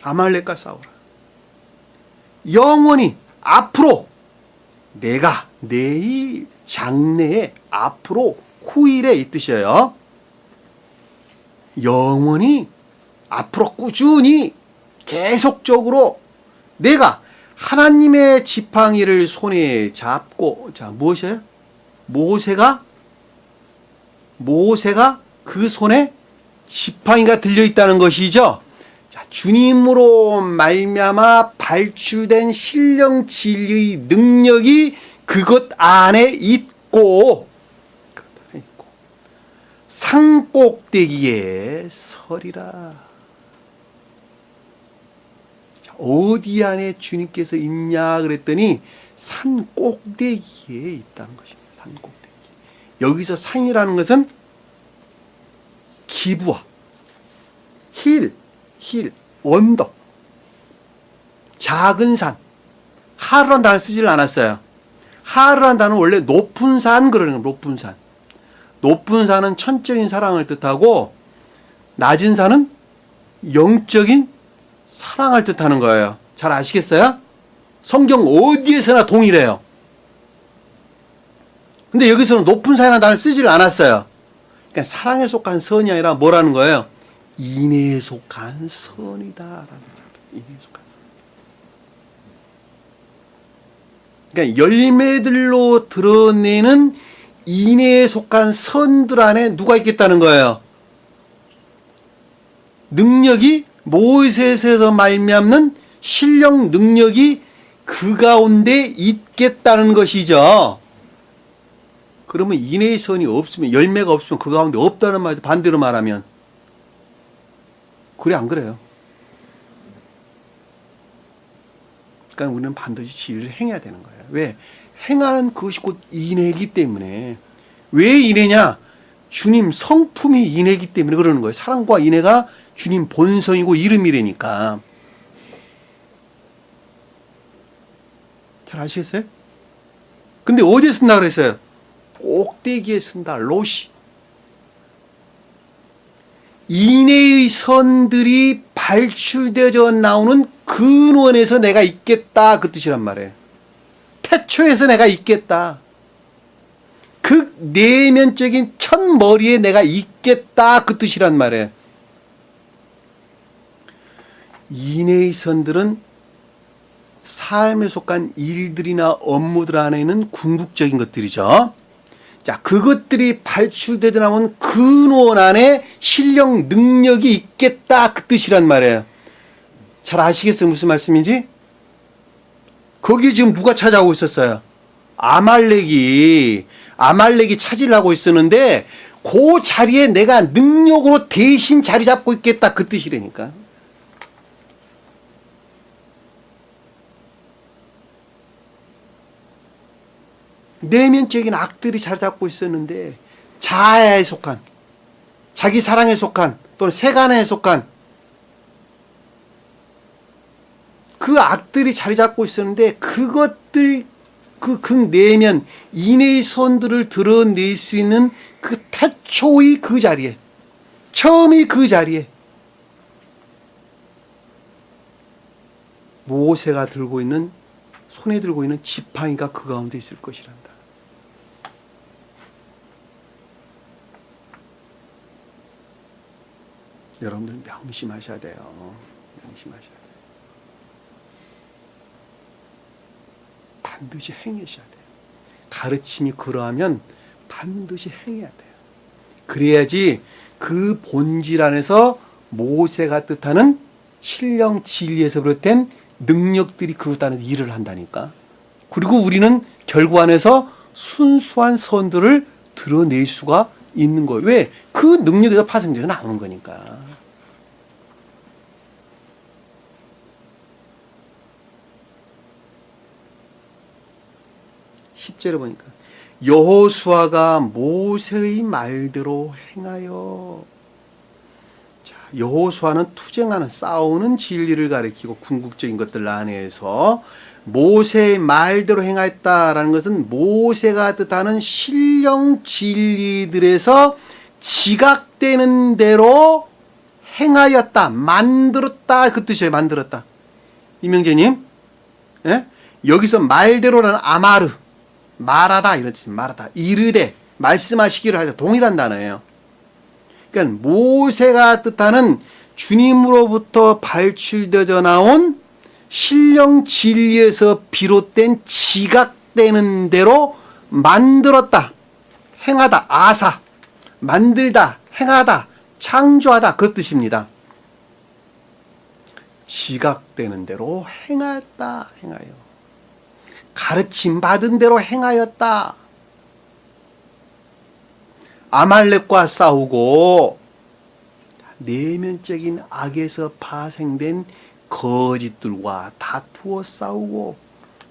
아말렉과 싸우라. 영원히 앞으로 내가 내일 장래에 앞으로 후일에 이 뜻이에요. 영원히 앞으로 꾸준히 계속적으로 내가 하나님의 지팡이를 손에 잡고, 자, 무엇이에요? 모세가 그 손에 지팡이가 들려 있다는 것이죠. 자, 주님으로 말미암아 발출된 신령 진리의 능력이 그것 안에 있고 산꼭대기에 서리라. 자, 어디 안에 주님께서 있냐 그랬더니 산꼭대기에 있다는 것입니다. 산꼭대기. 여기서 산이라는 것은 기부와 힐, 언덕, 작은 산. 하루란 단어를 쓰질 않았어요. 하루란 단어는 원래 높은 산 그러는 거예요. 높은 산. 높은 산은 천적인 사랑을 뜻하고 낮은 산은 영적인 사랑을 뜻하는 거예요. 잘 아시겠어요? 성경 어디에서나 동일해요. 근데 여기서는 높은 산이라는 단어를 쓰질 않았어요. 그러니까 사랑에 속한 선이 아니라 뭐라는 거예요? 인애에 속한 선이다라는 거죠. 인애에 속한 선. 그러니까 열매들로 드러내는 인애에 속한 선들 안에 누가 있겠다는 거예요? 능력이 모세에서 말미암는 신령 능력이 그 가운데 있겠다는 것이죠. 그러면 인애의 선이 없으면, 열매가 없으면 그 가운데 없다는 말이죠. 반대로 말하면. 그래 안 그래요? 그러니까 우리는 반드시 진리를 행해야 되는 거예요. 왜? 행하는 그것이 곧 인애이기 때문에. 왜 인애냐? 주님 성품이 인애이기 때문에 그러는 거예요. 사랑과 인애가 주님 본성이고 이름이라니까. 잘 아시겠어요? 근데 어디에 쓴다 그랬어요? 꼭대기에 쓴다. 로시. 인애의 선들이 발출되어 나오는 근원에서 내가 있겠다. 그 뜻이란 말이에요. 태초에서 내가 있겠다. 그 내면적인 첫머리에 내가 있겠다. 그 뜻이란 말이에요. 인애의 선들은 삶에 속한 일들이나 업무들 안에는 궁극적인 것들이죠. 자, 그것들이 발출되어 나온 근원 안에 신령 능력이 있겠다. 그 뜻이란 말이에요. 잘 아시겠어요? 무슨 말씀인지? 거기 지금 누가 찾아오고 있었어요? 아말렉이 찾으려고 있었는데 그 자리에 내가 능력으로 대신 자리 잡고 있겠다. 그 뜻이라니까. 내면적인 악들이 자리 잡고 있었는데 자아에 속한, 자기 사랑에 속한, 또는 세간에 속한 그 악들이 자리 잡고 있었는데 그것들, 그 내면 인애의 선들을 드러낼 수 있는 그 태초의 그 자리에, 처음의 그 자리에 모세가 손에 들고 있는 지팡이가 그 가운데 있을 것이란다. 여러분들 명심하셔야 돼요. 명심하셔야 돼요. 반드시 행하셔야 돼요. 가르침이 그러하면 반드시 행해야 돼요. 그래야지 그 본질 안에서 모세가 뜻하는 신령 진리에서 비롯된 능력들이 그것 안에서 일을 한다니까. 그리고 우리는 결과안에서 순수한 선들을 드러낼 수가 있는 거예요. 왜? 그 능력에서 파생돼서 나오는 거니까. 10절에 보니까 여호수아가 모세의 말대로 행하여. 자, 여호수아는 투쟁하는, 싸우는 진리를 가리키고 궁극적인 것들 안에서 모세의 말대로 행하였다라는 것은 모세가 뜻하는 신령 진리들에서 지각되는 대로 행하였다, 만들었다, 그 뜻이에요. 만들었다. 이명재님, 예? 여기서 말대로라는 아마르, 말하다 이런 뜻, 말하다, 이르되, 말씀하시기를 하자 동일한 단어예요. 그러니까 모세가 뜻하는 주님으로부터 발출되어 나온 신령 진리에서 비롯된 지각되는 대로 만들었다, 행하다, 아사, 만들다, 행하다, 창조하다 그 뜻입니다. 지각되는 대로 행하였다, 행하여. 가르침 받은 대로 행하였다. 아말렉과 싸우고 내면적인 악에서 파생된 거짓들과 다투어 싸우고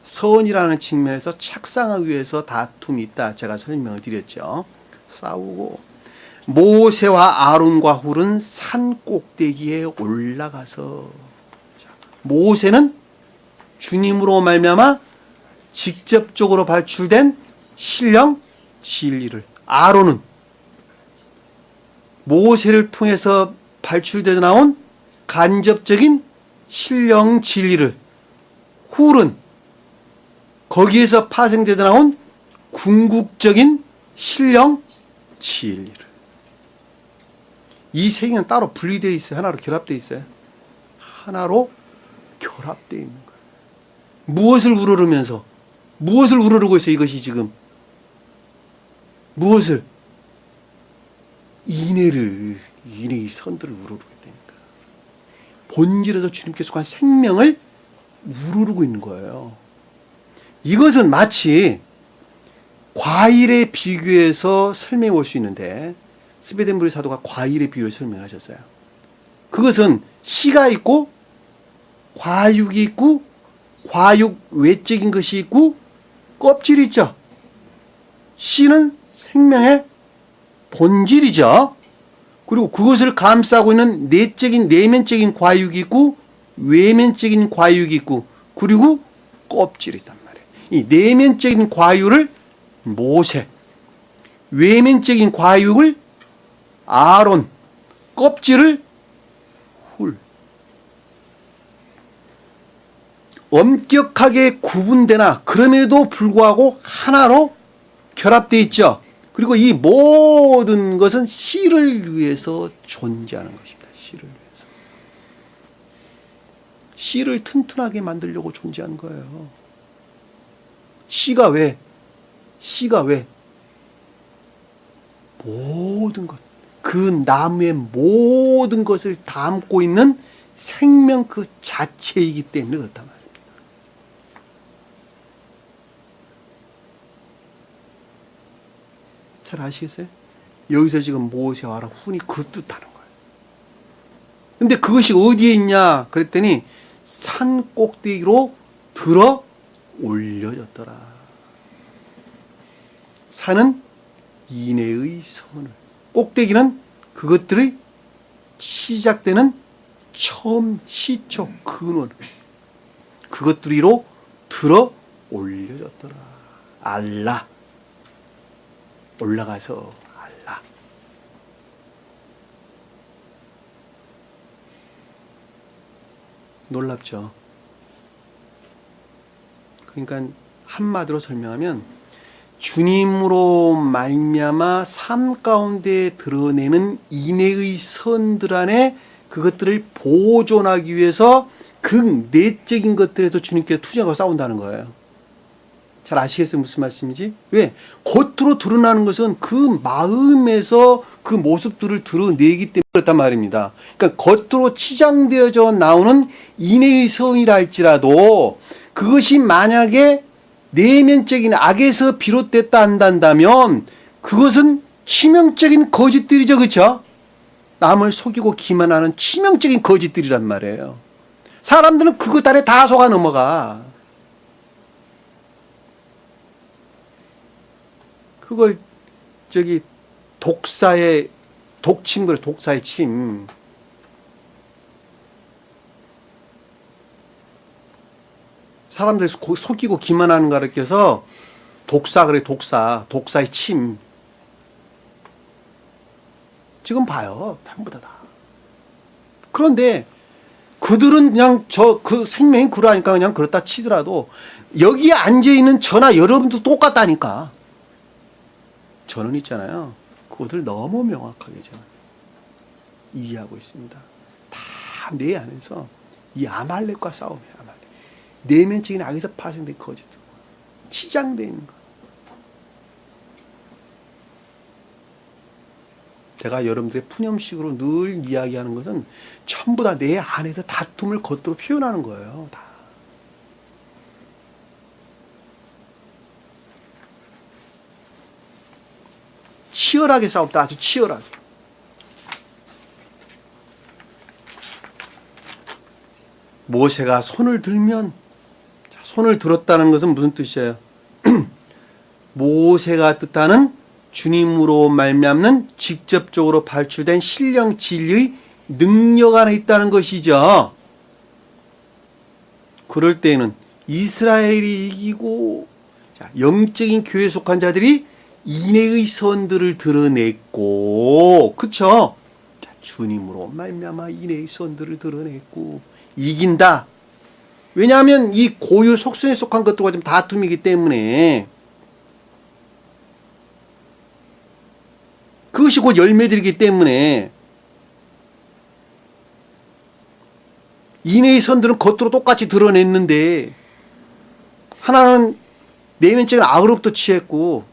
선이라는 측면에서 착상하기 위해서 다툼이 있다. 제가 설명을 드렸죠. 싸우고 모세와 아론과 훌은 산 꼭대기에 올라가서 모세는 주님으로 말미암아 직접적으로 발출된 신령 진리를, 아론은 모세를 통해서 발출되어 나온 간접적인 신령 진리를, 훌은 거기에서 파생되어 나온 궁극적인 신령 진리를. 이 세 개는 따로 분리되어 있어요. 하나로 결합되어 있어요. 하나로 결합되어 있는 거예요. 무엇을 우러르면서, 무엇을 우러르고 있어요, 이것이 지금? 무엇을? 인애의 선들을 우러르고 있다니까. 본질에서 주님께서 한 생명을 우러르고 있는 거예요. 이것은 마치 과일에 비교해서 설명해 볼 수 있는데, 스베덴부리 사도가 과일의 비유를 설명하셨어요. 그것은 씨가 있고 과육이 있고 과육 외적인 것이 있고 껍질이 있죠. 씨는 생명의 본질이죠. 그리고 그것을 감싸고 있는 내면적인 과육이 있고 외면적인 과육이 있고 그리고 껍질이 있단 말이에요. 이 내면적인 과육을 모세, 외면적인 과육을 아론, 껍질을 훌. 엄격하게 구분되나 그럼에도 불구하고 하나로 결합되어 있죠. 그리고 이 모든 것은 씨를 위해서 존재하는 것입니다. 씨를 위해서. 씨를 튼튼하게 만들려고 존재한 거예요. 씨가 왜? 모든 것, 그 나무의 모든 것을 담고 있는 생명 그 자체이기 때문에 그렇단 말입니다. 잘 아시겠어요? 여기서 지금 모세와 훌이 그 뜻하는 거예요. 근데 그것이 어디에 있냐? 그랬더니 산 꼭대기로 들어 올려졌더라. 산은 인애의 선을, 꼭대기는 그것들의 시작되는 처음 시초 근원, 그것들이로 들어 올려졌더라. 알라, 올라가서 알라. 놀랍죠. 그러니까 한마디로 설명하면 주님으로 말미암아 삶 가운데 드러내는 인애의 선들 안에 그것들을 보존하기 위해서 그 내적인 것들에도 주님께 투쟁하고 싸운다는 거예요. 잘 아시겠어요? 무슨 말씀인지? 왜? 겉으로 드러나는 것은 그 마음에서 그 모습들을 드러내기 때문에 그렇단 말입니다. 그러니까 겉으로 치장되어져 나오는 인애의 선이라 할지라도 그것이 만약에 내면적인 악에서 비롯됐다 한다면 그것은 치명적인 거짓들이죠. 그렇죠? 남을 속이고 기만하는 치명적인 거짓들이란 말이에요. 사람들은 그것 안에 다 속아 넘어가. 그걸 독사의 독침 그래, 독사의 침. 사람들 속이고 기만하는 거 가르쳐서 독사 그래, 독사의 침. 지금 봐요, 전부 다. 그런데 그 그들은 그냥 그 생명이 그러하니까 그냥 그렇다 치더라도 여기에 앉아있는 저나 여러분도 똑같다니까. 저는 있잖아요. 그것을 너무 명확하게 저는 이해하고 있습니다. 다 내 안에서 이 아말렉과 싸움이에요. 아말렉. 내면적인 악에서 파생된 거짓. 치장되어 있는 거. 제가 여러분들의 푸념식으로 늘 이야기하는 것은 전부 다 내 안에서 다툼을 겉으로 표현하는 거예요. 다. 치열하게 싸웠다. 아주 치열하게. 모세가 손을 들면, 손을 들었다는 것은 무슨 뜻이에요? 모세가 뜻하는 주님으로 말미암는 직접적으로 발출된 신령 진리의 능력 안에 있다는 것이죠. 그럴 때에는 이스라엘이 이기고, 영적인 교회에 속한 자들이 인애의 선들을 드러냈고, 그쵸? 주님으로 말미암아 인애의 선들을 드러냈고 이긴다. 왜냐하면 이 고유 속성에 속한 것들과 좀 다툼이기 때문에 그것이 곧 열매들이기 때문에 인애의 선들은 겉으로 똑같이 드러냈는데 하나는 내면적인 악으로부터 취했고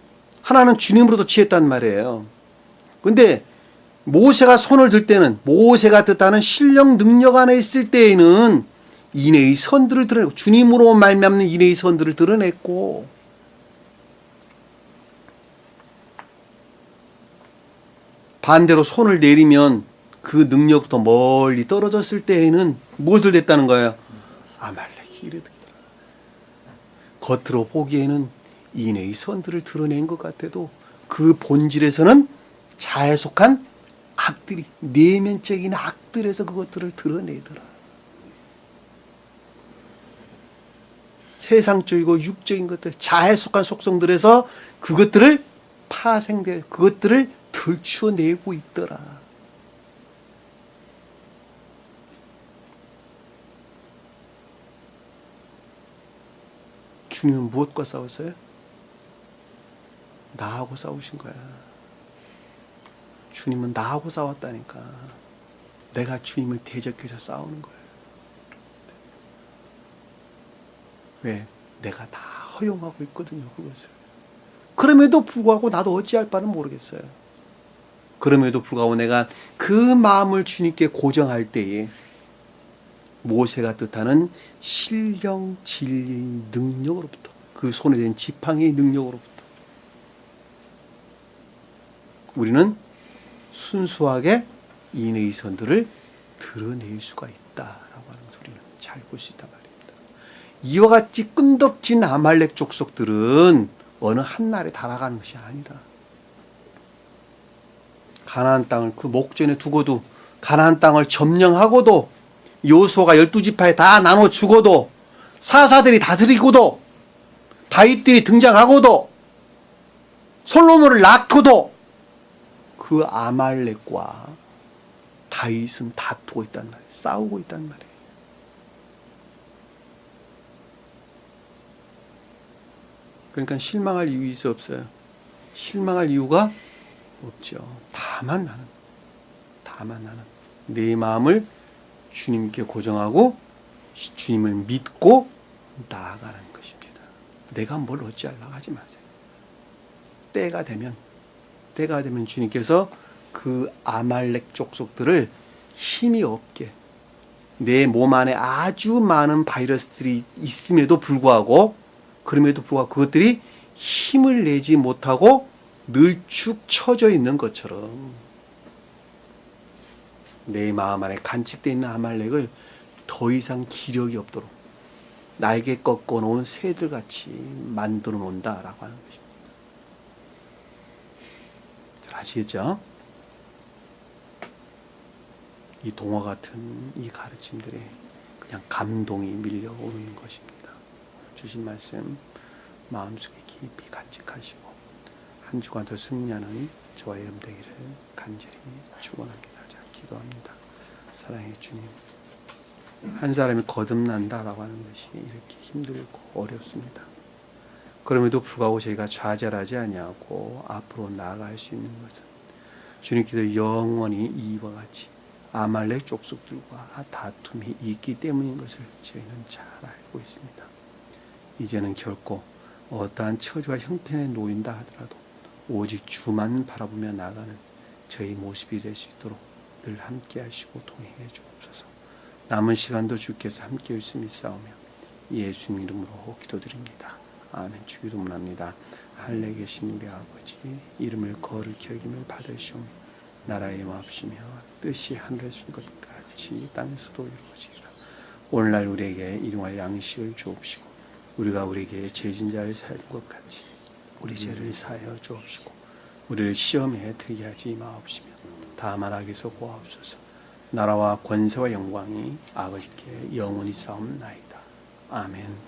하나는 주님으로부터 취했단 말이에요. 근데 모세가 손을 들 때는 모세가 뜻하는 신령 능력 안에 있을 때에는 인애의 선들을 드러내고 주님으로 말미암는 인애의 선들을 드러냈고 반대로 손을 내리면 그 능력부터 멀리 떨어졌을 때에는 무엇을 됐다는 거예요? 아말렉이 이르더라. 겉으로 보기에는 인애의 선들을 드러낸 것 같아도 그 본질에서는 자에 속한 악들이 내면적인 악들에서 그것들을 드러내더라. 세상적이고 육적인 것들, 자에 속한 속성들에서 그것들을 파생돼 그것들을 들추어내고 있더라. 주님은 무엇과 싸웠어요? 나하고 싸우신 거야. 주님은 나하고 싸웠다니까. 내가 주님을 대적해서 싸우는 거예요. 왜? 내가 다 허용하고 있거든요, 그것을. 그럼에도 불구하고 나도 어찌할 바는 모르겠어요. 그럼에도 불구하고 내가 그 마음을 주님께 고정할 때에 모세가 뜻하는 신령 진리의 능력으로부터 그 손에 된 지팡이의 능력으로부터 우리는 순수하게 인의 선들을 드러낼 수가 있다라고 하는 소리는 잘 볼 수 있단 말입니다. 이와 같이 끈덕진 아말렉 족속들은 어느 한날에 달아가는 것이 아니라 가나안 땅을 그 목전에 두고도 가나안 땅을 점령하고도 여호수아가 12지파에 다 나눠 주고도 사사들이 다스리고도 다윗들이 등장하고도 솔로몬을 낳고도 그 아말렉과 다윗은 다투고 있단 말이에요. 싸우고 있단 말이에요. 그러니까 실망할 이유 있어 없어요? 실망할 이유가 없죠. 다만 나는 내 마음을 주님께 고정하고 주님을 믿고 나아가는 것입니다. 내가 뭘 어찌하려고 하지 마세요. 때가 되면 주님께서 그 아말렉 족속들을 힘이 없게 내 몸 안에 아주 많은 바이러스들이 있음에도 불구하고 그것들이 힘을 내지 못하고 늘축 처져 있는 것처럼 내 마음 안에 간직되어 있는 아말렉을 더 이상 기력이 없도록 날개 꺾어 놓은 새들같이 만들어 놓는다라고 하는 것입니다. 잘 아시겠죠? 이 동화 같은 이 가르침들에 그냥 감동이 밀려오는 것입니다. 주신 말씀 마음속에 깊이 간직하시고 한 주간 더 승리하는 저와 여러분 되기를 간절히 축원합니다. 자, 기도합니다. 사랑의 주님, 한 사람이 거듭난다라고 하는 것이 이렇게 힘들고 어렵습니다. 그럼에도 불구하고 저희가 좌절하지 아니하고 앞으로 나아갈 수 있는 것은 주님께서 영원히 이와 같이 아말렉 족속들과 다툼이 있기 때문인 것을 저희는 잘 알고 있습니다. 이제는 결코 어떠한 처지와 형편에 놓인다 하더라도 오직 주만 바라보며 나가는 저희 모습이 될 수 있도록 늘 함께 하시고 동행해 주옵소서. 남은 시간도 주께서 함께 열심히 싸우며 예수님 이름으로 기도드립니다. 아멘. 주기도 문합니다. 하늘에 계신 우리 아버지, 이름을 거룩히 여김을 받으시오며 나라의 마옵시며 뜻이 하늘에서 것 같이 땅에서도 이루어지리라. 오늘날 우리에게 일용할 양식을 주옵시고 우리가 우리에게 죄진 자를 사하는 것 같이 우리 죄를 사하여 주옵시고 우리를 시험에 들게 하지 마옵시며 다만 악에서 구하옵소서. 나라와 권세와 영광이 아버지께 영원히 싸움나이다. 아멘.